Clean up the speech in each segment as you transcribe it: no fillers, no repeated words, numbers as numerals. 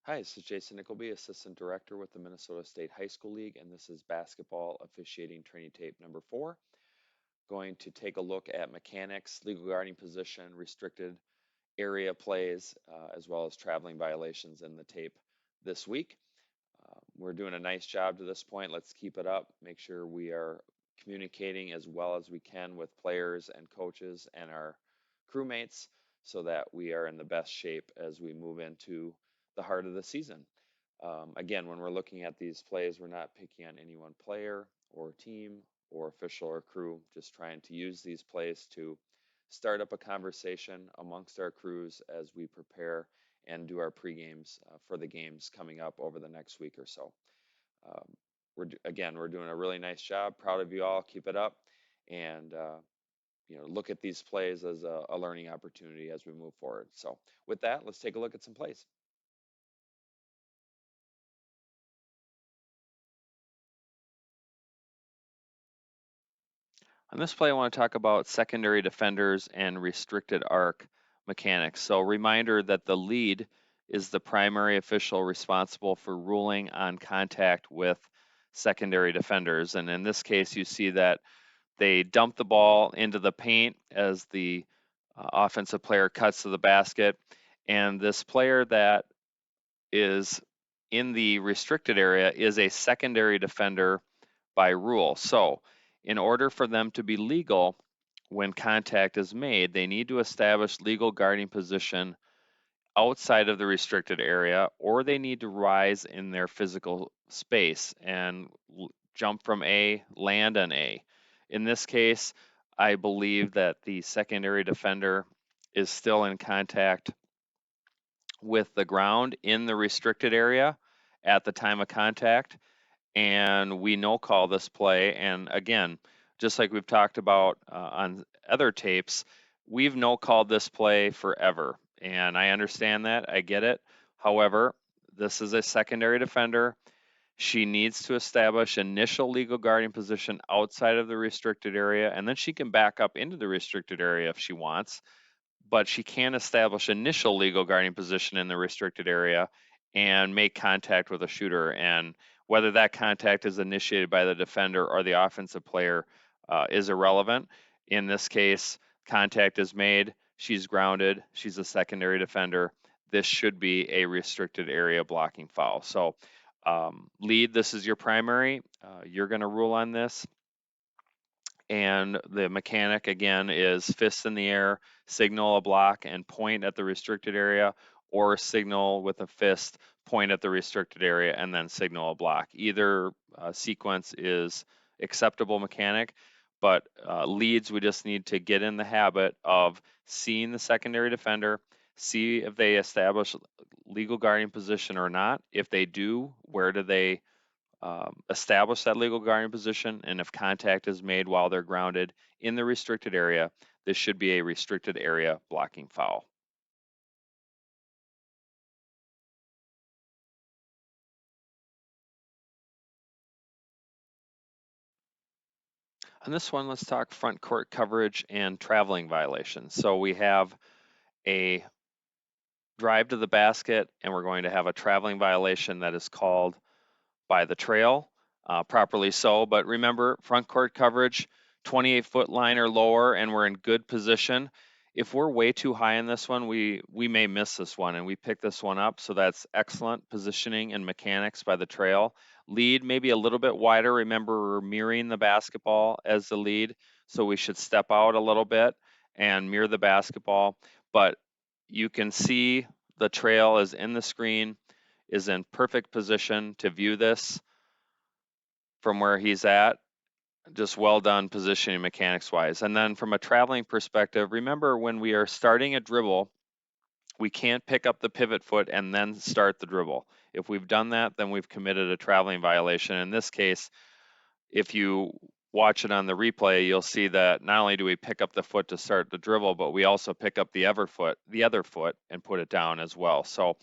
Hi, this is Jason Nickleby, Assistant Director with the Minnesota State High School League, and this is basketball officiating training tape number 4. Going to take a look at mechanics, legal guarding position, restricted area plays, as well as traveling violations in the tape this week. We're doing a nice job to this point. Let's keep it up. Make sure we are communicating as well as we can with players and coaches and our crewmates so that we are in the best shape as we move into the heart of the season. Again, when we're looking at these plays, we're not picking on any one player or team or official or crew, just trying to use these plays to start up a conversation amongst our crews as we prepare and do our pre-games for the games coming up over the next week or so. Um, we're doing a really nice job. Proud of you all. Keep it up, and look at these plays as a learning opportunity as we move forward. So, with that, let's take a look at some plays. On this play, I want to talk about secondary defenders and restricted arc mechanics. So, reminder that the lead is the primary official responsible for ruling on contact with secondary defenders. And in this case, you see that they dump the ball into the paint as the offensive player cuts to the basket. And this player that is in the restricted area is a secondary defender by rule. So, in order for them to be legal when contact is made, they need to establish legal guarding position outside of the restricted area, or they need to rise in their physical space and jump from A, land on A. In this case, I believe that the secondary defender is still in contact with the ground in the restricted area at the time of contact, and we no call this play. And again, just like we've talked about on other tapes, we've no called this play forever. And I understand that. I get it. However, this is a secondary defender. She needs to establish initial legal guarding position outside of the restricted area, and then she can back up into the restricted area if she wants, but she can establish initial legal guarding position in the restricted area and make contact with a shooter. And whether that contact is initiated by the defender or the offensive player is irrelevant. In this case, contact is made. She's grounded. She's a secondary defender. This should be a restricted area blocking foul. So, lead, this is your primary. You're going to rule on this. And the mechanic again is fist in the air, signal a block and point at the restricted area, or signal with a fist, point at the restricted area, and then signal a block. Either sequence is acceptable mechanic, but leads, we just need to get in the habit of seeing the secondary defender, see if they establish legal guarding position or not. If they do, where do they establish that legal guarding position, and if contact is made while they're grounded in the restricted area, this should be a restricted area blocking foul. On this one, let's talk front court coverage and traveling violations. So we have a drive to the basket, and we're going to have a traveling violation that is called by the trail, properly so. But remember, front court coverage, 28-foot line or lower, and we're in good position. If we're way too high in this one, we may miss this one, and we pick this one up. So that's excellent positioning and mechanics by the trail. Lead maybe a little bit wider. Remember, we're mirroring the basketball as the lead, so we should step out a little bit and mirror the basketball. But you can see the trail is in the screen, is in perfect position to view this from where he's at. Just well done positioning mechanics wise. And then from a traveling perspective, remember when we are starting a dribble, we can't pick up the pivot foot and then start the dribble. If we've done that, then we've committed a traveling violation. In this case, if you watch it on the replay, you'll see that not only do we pick up the foot to start the dribble, but we also pick up the other foot, and put it down as well. So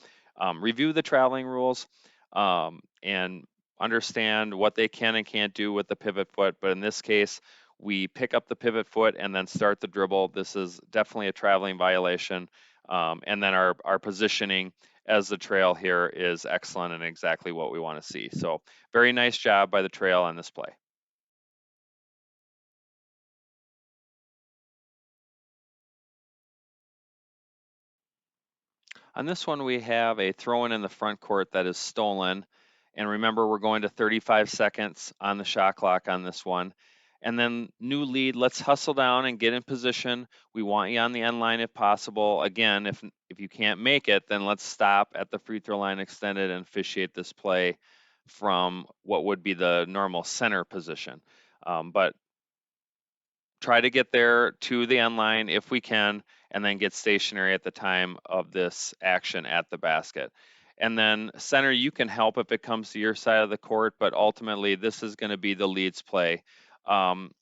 review the traveling rules and understand what they can and can't do with the pivot foot. But in this case, we pick up the pivot foot and then start the dribble. This is definitely a traveling violation. And then our positioning as the trail here is excellent and exactly what we want to see. So very nice job by the trail on this play. On this one, we have a throw-in the front court that is stolen. And remember, we're going to 35 seconds on the shot clock on this one. And then new lead, let's hustle down and get in position. We want you on the end line if possible. Again, if you can't make it, then let's stop at the free throw line extended and officiate this play from what would be the normal center position. But try to get there to the end line if we can, and then get stationary at the time of this action at the basket. And then center, you can help if it comes to your side of the court, but ultimately this is going to be the leads play. And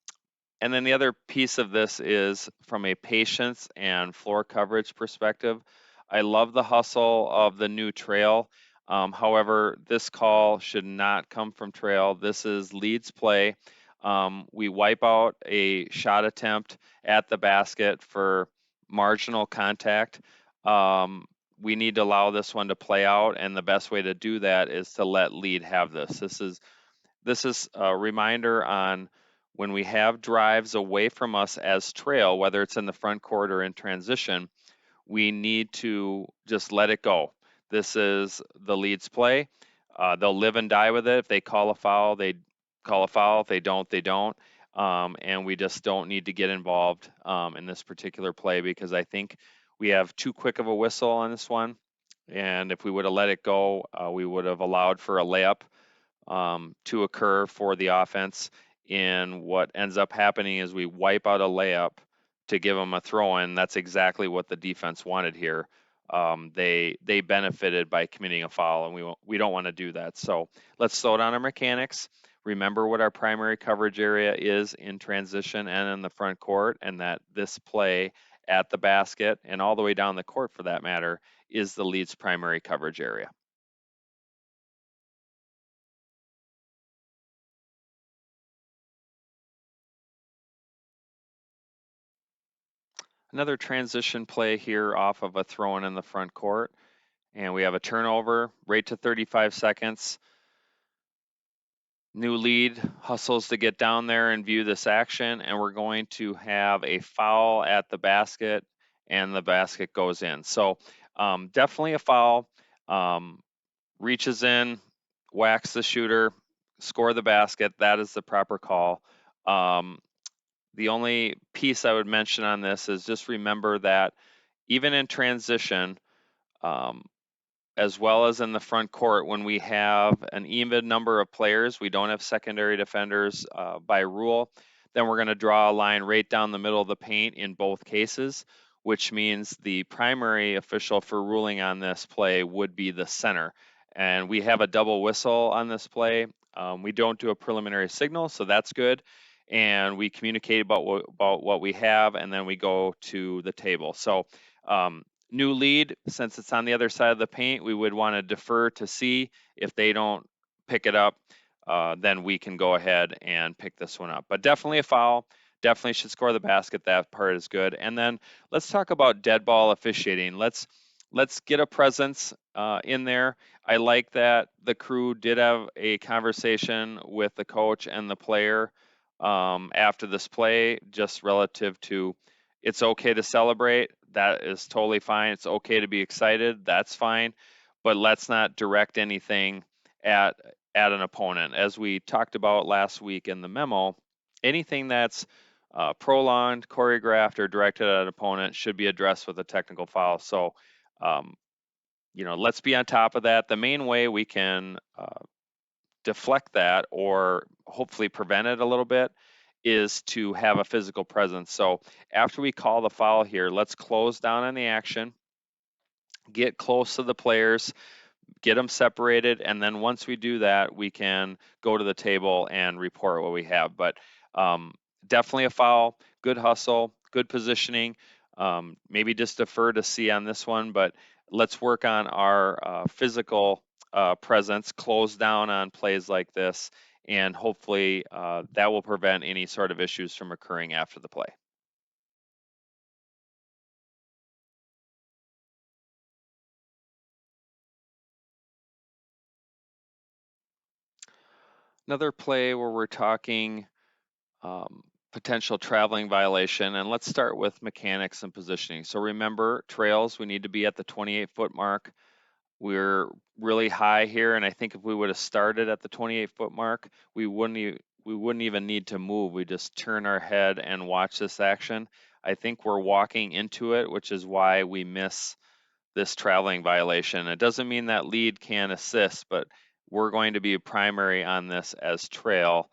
then the other piece of this is from a patience and floor coverage perspective. I love the hustle of the new trail. However, this call should not come from trail. This is leads play. We wipe out a shot attempt at the basket for marginal contact. We need to allow this one to play out, and the best way to do that is to let lead have this. This is a reminder on when we have drives away from us as trail, whether it's in the front court or in transition, we need to just let it go. This is the leads play. They'll live and die with it. If they call a foul, they call a foul. If they don't, they don't. And we just don't need to get involved in this particular play because I think we have too quick of a whistle on this one. And if we would have let it go, we would have allowed for a layup to occur for the offense. And what ends up happening is we wipe out a layup to give them a throw in. That's exactly what the defense wanted here. They benefited by committing a foul, and we don't want to do that. So let's slow down our mechanics. Remember what our primary coverage area is in transition and in the front court, and that this play at the basket and all the way down the court for that matter is the lead's primary coverage area. Another transition play here off of a throw-in in the front court. And we have a turnover right to 35 seconds. New lead hustles to get down there and view this action. And we're going to have a foul at the basket, and the basket goes in. So definitely a foul. Reaches in, whacks the shooter, score the basket. That is the proper call. The only piece I would mention on this is just remember that even in transition, um, as well as in the front court, when we have an even number of players, we don't have secondary defenders by rule, then we're going to draw a line right down the middle of the paint in both cases, which means the primary official for ruling on this play would be the center. And we have a double whistle on this play. We don't do a preliminary signal, so that's good. And we communicate about what we have, and then we go to the table. So new lead, since it's on the other side of the paint, we would want to defer to see if they don't pick it up. Then we can go ahead and pick this one up. But definitely a foul. Definitely should score the basket. That part is good. And then let's talk about dead ball officiating. Let's get a presence in there. I like that the crew did have a conversation with the coach and the player after this play, just relative to it's okay to celebrate. That is totally fine. It's okay to be excited. That's fine. But let's not direct anything at an opponent. As we talked about last week in the memo, anything that's prolonged, choreographed, or directed at an opponent should be addressed with a technical foul. So, let's be on top of that. The main way we can deflect that or hopefully prevent it a little bit is to have a physical presence. So after we call the foul here, let's close down on the action, get close to the players, get them separated, and then once we do that, we can go to the table and report what we have. But definitely a foul, good hustle, good positioning. Maybe just defer to see on this one, but let's work on our physical presence, close down on plays like this, and hopefully that will prevent any sort of issues from occurring after the play. Another play where we're talking potential traveling violation, and let's start with mechanics and positioning. So remember, trails, we need to be at the 28-foot mark. We're really high here, and I think if we would have started at the 28-foot mark, we wouldn't even need to move. We just turn our head and watch this action. I think we're walking into it, which is why we miss this traveling violation. It doesn't mean that lead can assist, but we're going to be primary on this as trail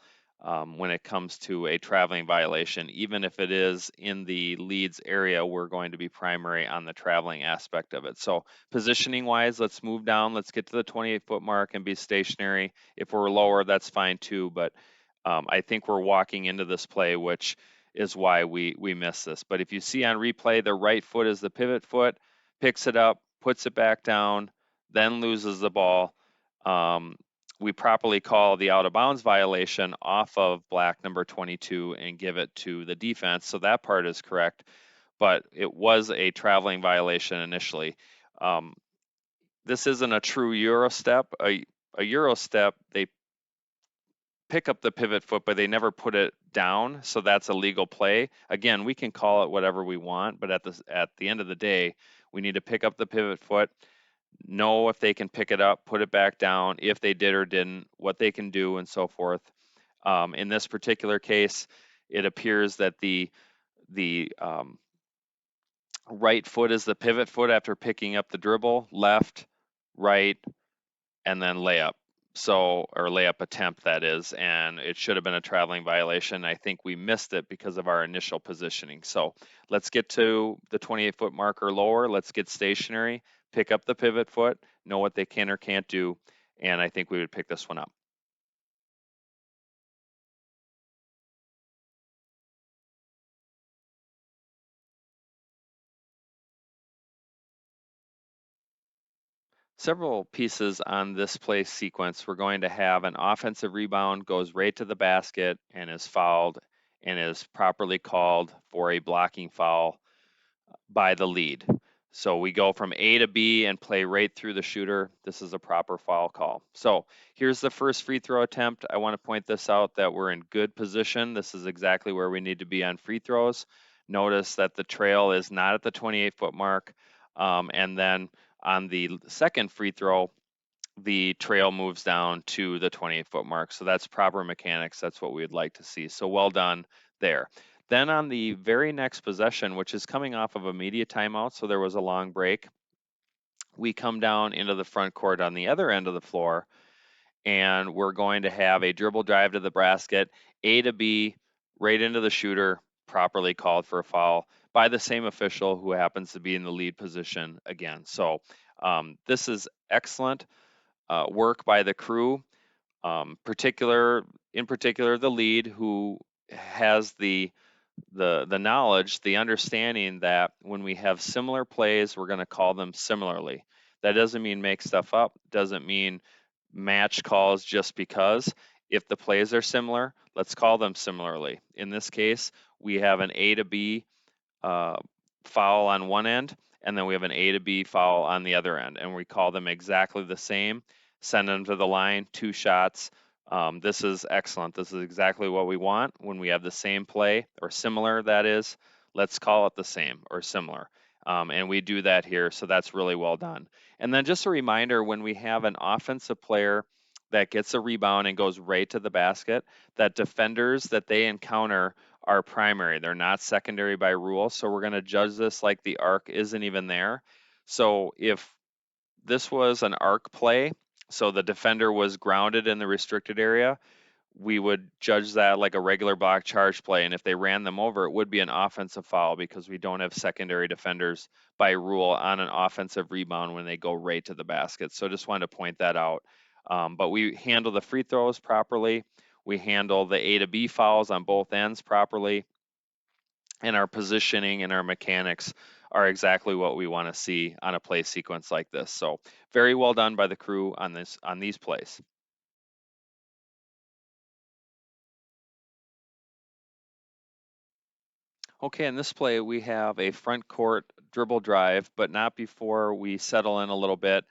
when it comes to a traveling violation. Even if it is in the leads area, we're going to be primary on the traveling aspect of it. So positioning wise, let's move down. Let's get to the 28-foot mark and be stationary. If we're lower, that's fine too. But I think we're walking into this play, which is why we miss this. But if you see on replay, the right foot is the pivot foot, picks it up, puts it back down, then loses the ball. We properly call the out of bounds violation off of black number 22 and give it to the defense. So that part is correct, but it was a traveling violation initially. This isn't a true Euro step. A Euro step, they pick up the pivot foot, but they never put it down. So that's a legal play. Again, we can call it whatever we want, but at the end of the day, we need to pick up the pivot foot, know if they can pick it up, put it back down, if they did or didn't, what they can do, and so forth. In this particular case, it appears that the right foot is the pivot foot after picking up the dribble, left, right, and then layup. So, or layup attempt, that is, and it should have been a traveling violation. I think we missed it because of our initial positioning. So let's get to the 28-foot marker lower. Let's get stationary, pick up the pivot foot, know what they can or can't do, and I think we would pick this one up. Several pieces on this play sequence. We're going to have an offensive rebound, goes right to the basket and is fouled and is properly called for a blocking foul by the lead. So we go from A to B and play right through the shooter. This is a proper foul call. So here's the first free throw attempt. I want to point this out that we're in good position. This is exactly where we need to be on free throws. Notice that the trail is not at the 28-foot mark. And then on the second free throw, the trail moves down to the 28-foot mark. So that's proper mechanics. That's what we'd like to see. So well done there. Then on the very next possession, which is coming off of a media timeout, so there was a long break, we come down into the front court on the other end of the floor, and we're going to have a dribble drive to the basket, A to B, right into the shooter, properly called for a foul by the same official who happens to be in the lead position again. So this is excellent work by the crew, in particular the lead who has the knowledge, the understanding that when we have similar plays, we're going to call them similarly. That doesn't mean make stuff up, doesn't mean match calls just because. If the plays are similar, let's call them similarly. In this case, we have an A to B uh, foul on one end, and then we have an A to B foul on the other end, and we call them exactly the same. Send them to the line, 2 shots. This is excellent. This is exactly what we want when we have the same play or similar, that is. Let's call it the same or similar. And we do that here, so that's really well done. And then just a reminder, when we have an offensive player that gets a rebound and goes right to the basket, that defenders that they encounter are primary. They're not secondary by rule. So we're going to judge this like the arc isn't even there. So if this was an arc play, so the defender was grounded in the restricted area, we would judge that like a regular block charge play. And if they ran them over, it would be an offensive foul because we don't have secondary defenders by rule on an offensive rebound when they go right to the basket. So just wanted to point that out. But we handle the free throws properly. We handle the A to B fouls on both ends properly. And our positioning and our mechanics are exactly what we want to see on a play sequence like this. So very well done by the crew on these plays. Okay, in this play, we have a front court dribble drive, but not before we settle in a little bit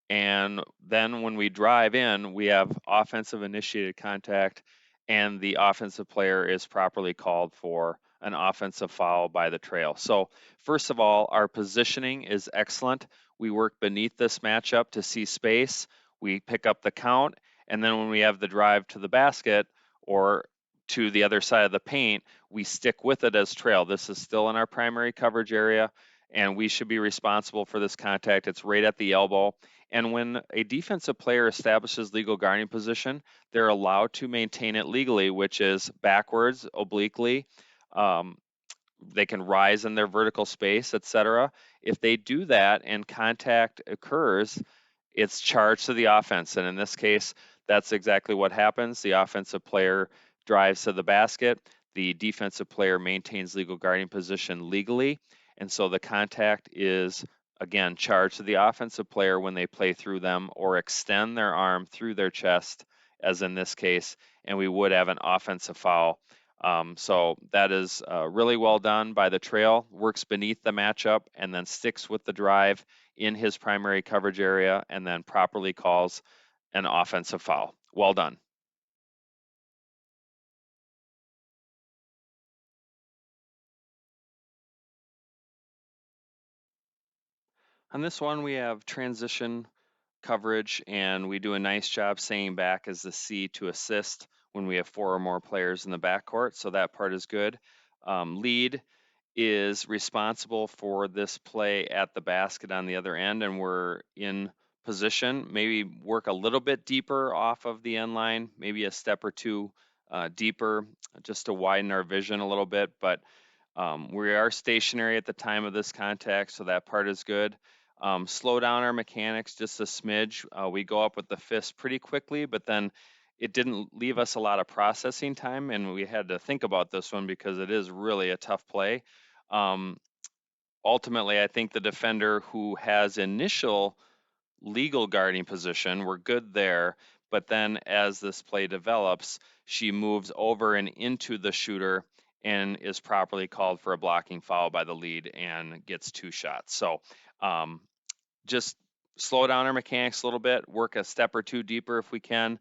And then when we drive in, we have offensive initiated contact, and the offensive player is properly called for an offensive foul by the trail. So, first of all, our positioning is excellent. We work beneath this matchup to see space, we pick up the count, and then when we have the drive to the basket or to the other side of the paint, we stick with it as trail. This is still in our primary coverage area, and we should be responsible for this contact. It's right at the elbow. And when a defensive player establishes legal guarding position, they're allowed to maintain it legally, which is backwards, obliquely. Um, they can rise in their vertical space, etc. If they do that and contact occurs, it's charged to the offense. And in this case, that's exactly what happens. The offensive player drives to the basket. The defensive player maintains legal guarding position legally. And so the contact is, again, charged to the offensive player when they play through them or extend their arm through their chest, as in this case, and we would have an offensive foul. So that is really well done by the trail, works beneath the matchup and then sticks with the drive in his primary coverage area and then properly calls an offensive foul. Well done. On this one, we have transition coverage, and we do a nice job staying back as the C to assist when we have four or more players in the backcourt, so that part is good. Lead is responsible for this play at the basket on the other end, and we're in position. Maybe work a little bit deeper off of the end line, maybe a step or two deeper, just to widen our vision a little bit, but we are stationary at the time of this contact, so that part is good. Slow down our mechanics just a smidge. We go up with the fist pretty quickly, but then it didn't leave us a lot of processing time, and we had to think about this one because it is really a tough play. Um, Ultimately, I think the defender who has initial legal guarding position, we're good there. But then as this play develops, she moves over and into the shooter and is properly called for a blocking foul by the lead and gets two shots. So um, just slow down our mechanics a little bit, work a step or two deeper if we can.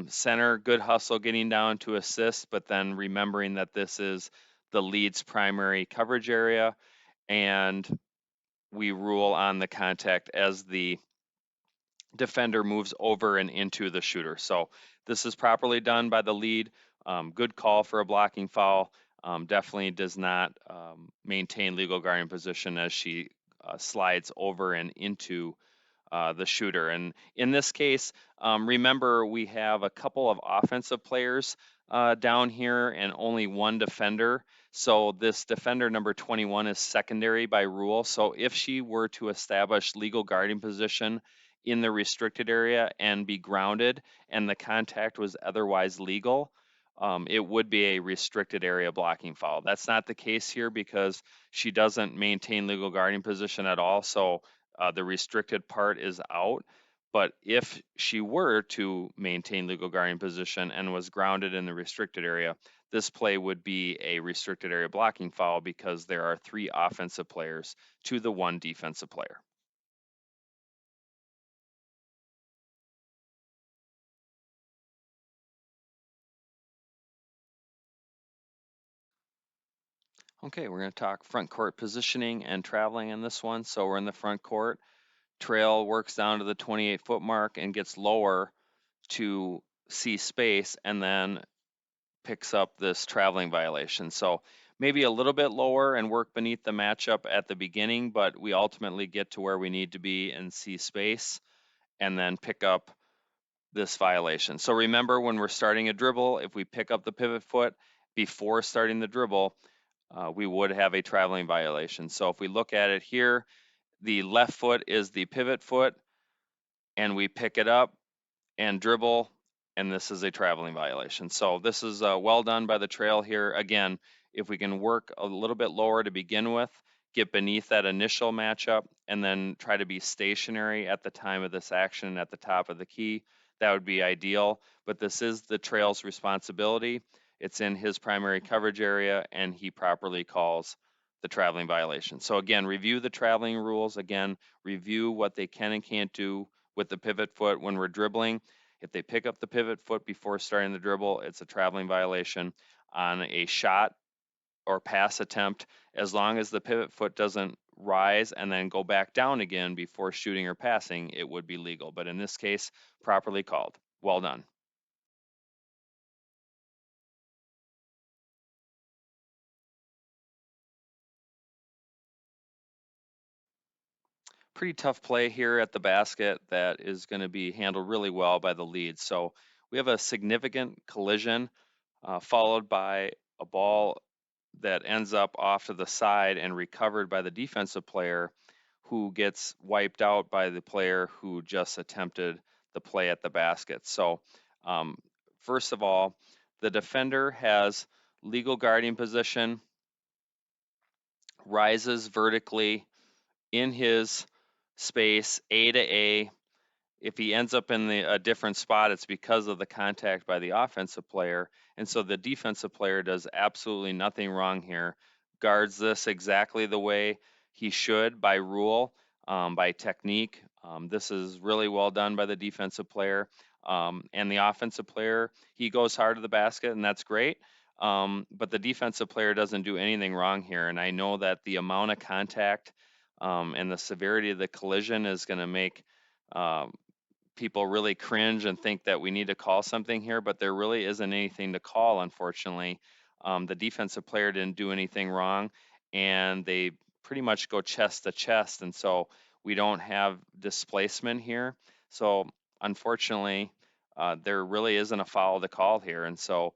Center, good hustle getting down to assist, but then remembering that this is the lead's primary coverage area, and we rule on the contact as the defender moves over and into the shooter. So this is properly done by the lead. Good call for a blocking foul. Definitely does not maintain legal guarding position as she slides over and into the shooter. And in this case, remember we have a couple of offensive players down here and only one defender. So this defender number 21 is secondary by rule. So if she were to establish legal guarding position in the restricted area and be grounded and the contact was otherwise legal, it would be a restricted area blocking foul. That's not the case here because she doesn't maintain legal guarding position at all. So the restricted part is out. But if she were to maintain legal guarding position and was grounded in the restricted area, this play would be a restricted area blocking foul because there are three offensive players to the one defensive player. Okay, we're going to talk front court positioning and traveling in this one. So we're in the front court. Trail works down to the 28-foot mark and gets lower to see space and then picks up this traveling violation. So maybe a little bit lower and work beneath the matchup at the beginning, but we ultimately get to where we need to be and see space and then pick up this violation. So remember when we're starting a dribble, if we pick up the pivot foot before starting the dribble, we would have a traveling violation. So if we look at it here, the left foot is the pivot foot and we pick it up and dribble, and this is a traveling violation. So this is well done by the trail here. Again, if we can work a little bit lower to begin with, get beneath that initial matchup, and then try to be stationary at the time of this action at the top of the key, that would be ideal. But this is the trail's responsibility. It's in his primary coverage area, and he properly calls the traveling violation. So again, review the traveling rules. Again, review what they can and can't do with the pivot foot when we're dribbling. If they pick up the pivot foot before starting the dribble, it's a traveling violation. On a shot or pass attempt, as long as the pivot foot doesn't rise and then go back down again before shooting or passing, it would be legal. But in this case, properly called. Well done. Pretty tough play here at the basket that is going to be handled really well by the lead. So we have a significant collision followed by a ball that ends up off to the side and recovered by the defensive player, who gets wiped out by the player who just attempted the play at the basket. So um, first of all, the defender has legal guarding position, rises vertically in his space A to A. If he ends up in a different spot, it's because of the contact by the offensive player. And so the defensive player does absolutely nothing wrong here, guards this exactly the way he should by rule, by technique. This is really well done by the defensive player. And the offensive player, he goes hard to the basket, and that's great. But the defensive player doesn't do anything wrong here. And I know that the amount of contact and the severity of the collision is going to make people really cringe and think that we need to call something here, but there really isn't anything to call, unfortunately. The defensive player didn't do anything wrong, and they pretty much go chest to chest, and so we don't have displacement here. So, unfortunately, there really isn't a foul to call here, and so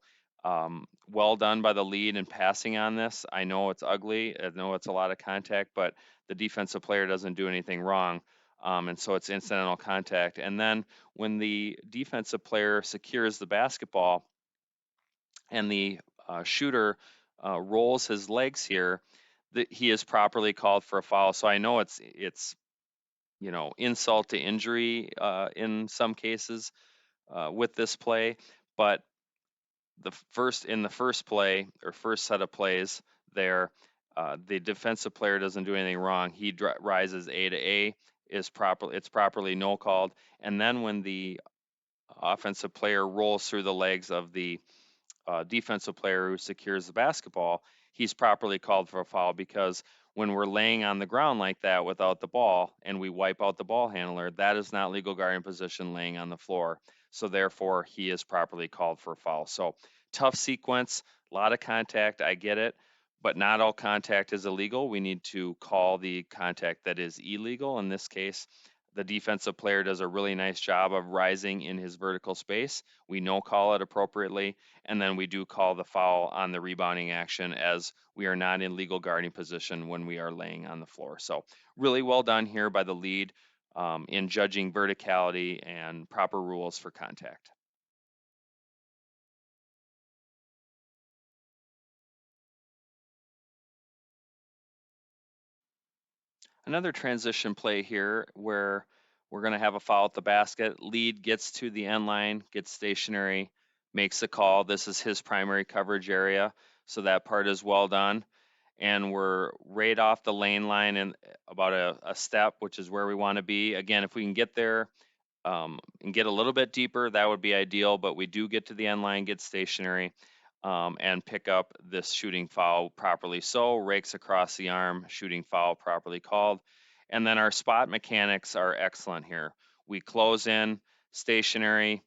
well done by the lead in passing on this. I know it's ugly, I know it's a lot of contact, but the defensive player doesn't do anything wrong. And so it's incidental contact. And then when the defensive player secures the basketball and the shooter rolls his legs here, he is properly called for a foul. So I know it's insult to injury in some cases with this play, but in the first play or first set of plays there, the defensive player doesn't do anything wrong. He rises A to A, it's properly no called, and then when the offensive player rolls through the legs of the defensive player who secures the basketball, he's properly called for a foul, because when we're laying on the ground like that without the ball and we wipe out the ball handler, that is not legal guarding position laying on the floor. So therefore, he is properly called for a foul. So tough sequence, a lot of contact. I get it, but not all contact is illegal. We need to call the contact that is illegal. In this case, the defensive player does a really nice job of rising in his vertical space. We no call it appropriately, and then we do call the foul on the rebounding action, as we are not in legal guarding position when we are laying on the floor. So really well done here by the lead in judging verticality and proper rules for contact. Another transition play here where we're going to have a foul at the basket. Lead gets to the end line, gets stationary, makes the call. This is his primary coverage area, so that part is well done. And we're right off the lane line and about a step, which is where we want to be. Again, if we can get there and get a little bit deeper, that would be ideal, but we do get to the end line, get stationary, and pick up this shooting foul properly. So rakes across the arm, shooting foul properly called. And then our spot mechanics are excellent here. We close in, stationary,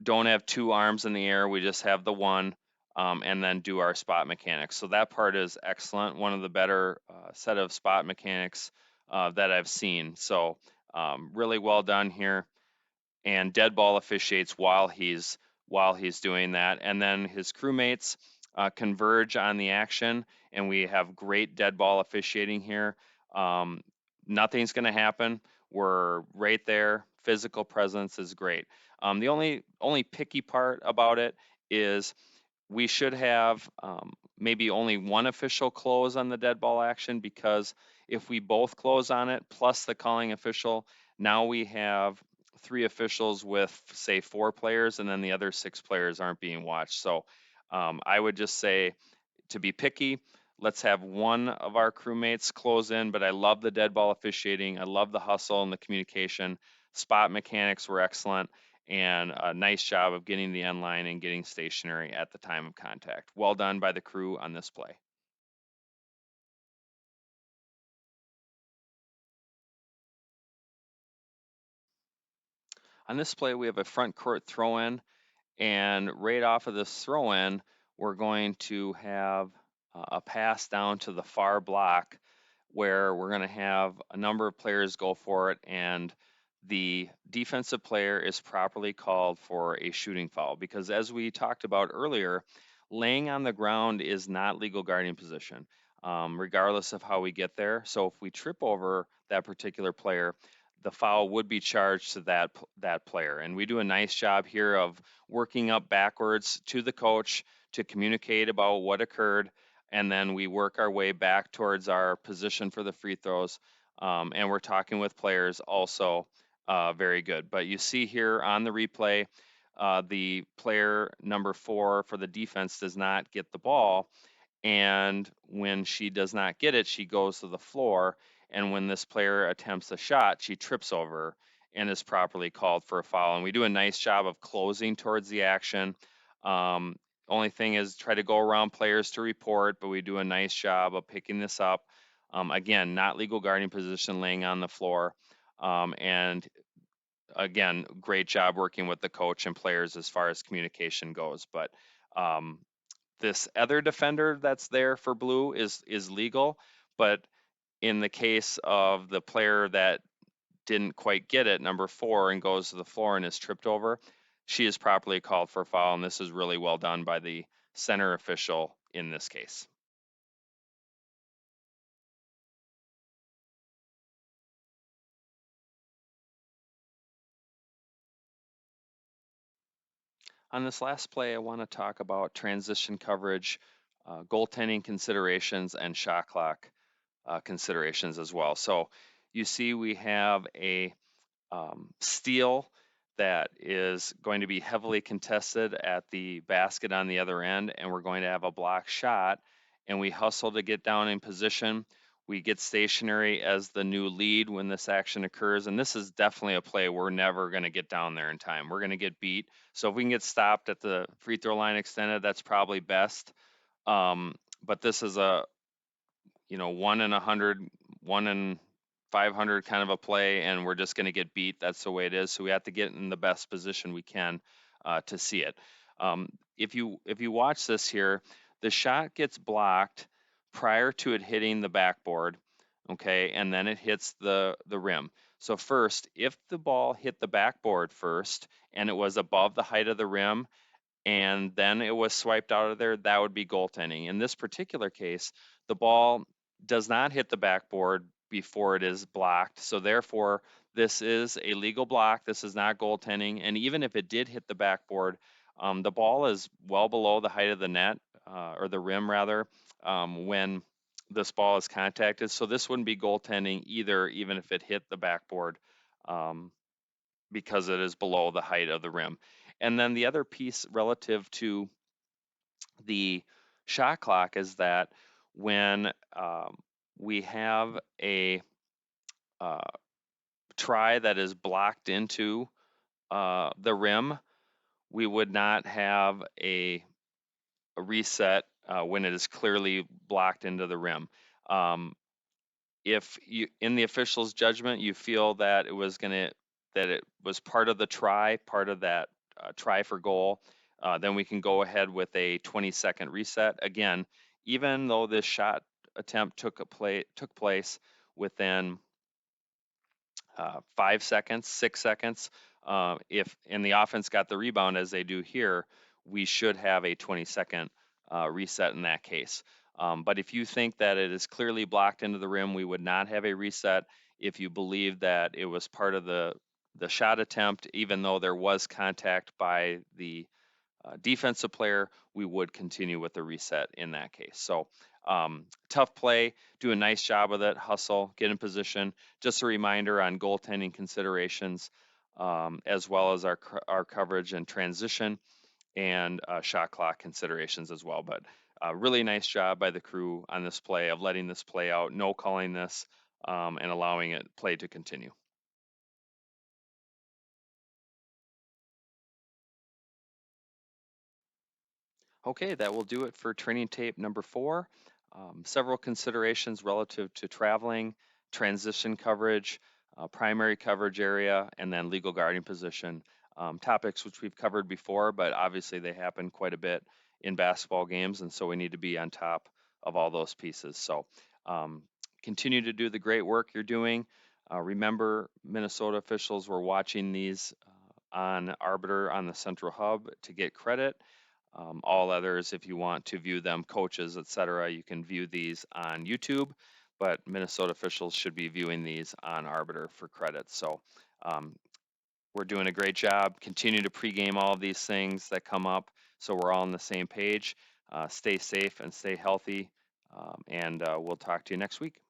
don't have two arms in the air, we just have the one, and then do our spot mechanics. So that part is excellent. One of the better set of spot mechanics that I've seen. So really well done here. And dead ball officiates while he's doing that, and then his crewmates converge on the action, and we have great dead ball officiating here. Um, Nothing's going to happen. We're right there. Physical presence is great. The only picky part about it is we should have maybe only one official close on the dead ball action, because if we both close on it plus the calling official, now we have three officials with, say, four players, and then the other six players aren't being watched. So I would just say, to be picky, let's have one of our crewmates close in, but I love the dead ball officiating. I love the hustle and the communication. spot mechanics were excellent, and a nice job of getting the end line and getting stationary at the time of contact. Well done by the crew on this play. On this play, we have a front court throw-in, and right off of this throw-in, we're going to have a pass down to the far block where we're going to have a number of players go for it, and the defensive player is properly called for a shooting foul, because as we talked about earlier, laying on the ground is not legal guarding position, regardless of how we get there. So if we trip over that particular player, the foul would be charged to that player. And we do a nice job here of working up backwards to the coach to communicate about what occurred, and then we work our way back towards our position for the free throws. And we're talking with players also, very good. But you see here on the replay, the player number 4 for the defense does not get the ball. And when she does not get it, she goes to the floor. And when this player attempts a shot, she trips over and is properly called for a foul. And we do a nice job of closing towards the action. Um, Only thing is try to go around players to report, but we do a nice job of picking this up. Again, not legal guarding position, laying on the floor. And again, great job working with the coach and players as far as communication goes. But um, this other defender that's there for blue is legal, but in the case of the player that didn't quite get it, number 4, and goes to the floor and is tripped over, she is properly called for a foul, and this is really well done by the center official in this case. On this last play, I want to talk about transition coverage, goaltending considerations, and shot clock considerations as well. So you see we have a steal that is going to be heavily contested at the basket on the other end, and we're going to have a block shot, and we hustle to get down in position. We get stationary as the new lead when this action occurs, and this is definitely a play we're never going to get down there in time. We're going to get beat. So if we can get stopped at the free throw line extended, that's probably best. But this is a 1 in 100, 1 in 500 kind of a play, and we're just going to get beat. That's the way it is. So we have to get in the best position we can to see it. If you watch this here, the shot gets blocked prior to it hitting the backboard, okay, and then it hits the rim. So first, if the ball hit the backboard first and it was above the height of the rim, and then it was swiped out of there, that would be goaltending. In this particular case, the ball does not hit the backboard before it is blocked. So therefore, this is a legal block. This is not goaltending. And even if it did hit the backboard, the ball is well below the height of the net, or the rim rather, when this ball is contacted. So this wouldn't be goaltending either, even if it hit the backboard. Because it is below the height of the rim. And then the other piece relative to the shot clock is that when we have a uh, try that is blocked into the rim, we would not have a reset when it is clearly blocked into the rim. If you, in the official's judgment, you feel that it was part of the try, part of that try for goal, then we can go ahead with a 20-second reset. Again, even though this shot attempt took place within 5 seconds, 6 seconds, if and the offense got the rebound as they do here, we should have a 20-second reset in that case. But if you think that it is clearly blocked into the rim, we would not have a reset. If you believe that it was part of the shot attempt, even though there was contact by the defensive player, we would continue with the reset in that case. So tough play, do a nice job with it, hustle, get in position. Just a reminder on goaltending considerations, as well as our coverage and transition and shot clock considerations as well. But really nice job by the crew on this play of letting this play out, no calling this, and allowing it play to continue. Okay, that will do it for training tape number 4. Several considerations relative to traveling, transition coverage, primary coverage area, and then legal guardian position. Topics which we've covered before, but obviously they happen quite a bit in basketball games, and so we need to be on top of all those pieces. So um, continue to do the great work you're doing. Remember, Minnesota officials were watching these on Arbiter on the Central Hub to get credit. All others, if you want to view them, coaches, etc., you can view these on YouTube, but Minnesota officials should be viewing these on Arbiter for credit. So um, we're doing a great job. Continue to pregame all of these things that come up so we're all on the same page. Stay safe and stay healthy, and we'll talk to you next week.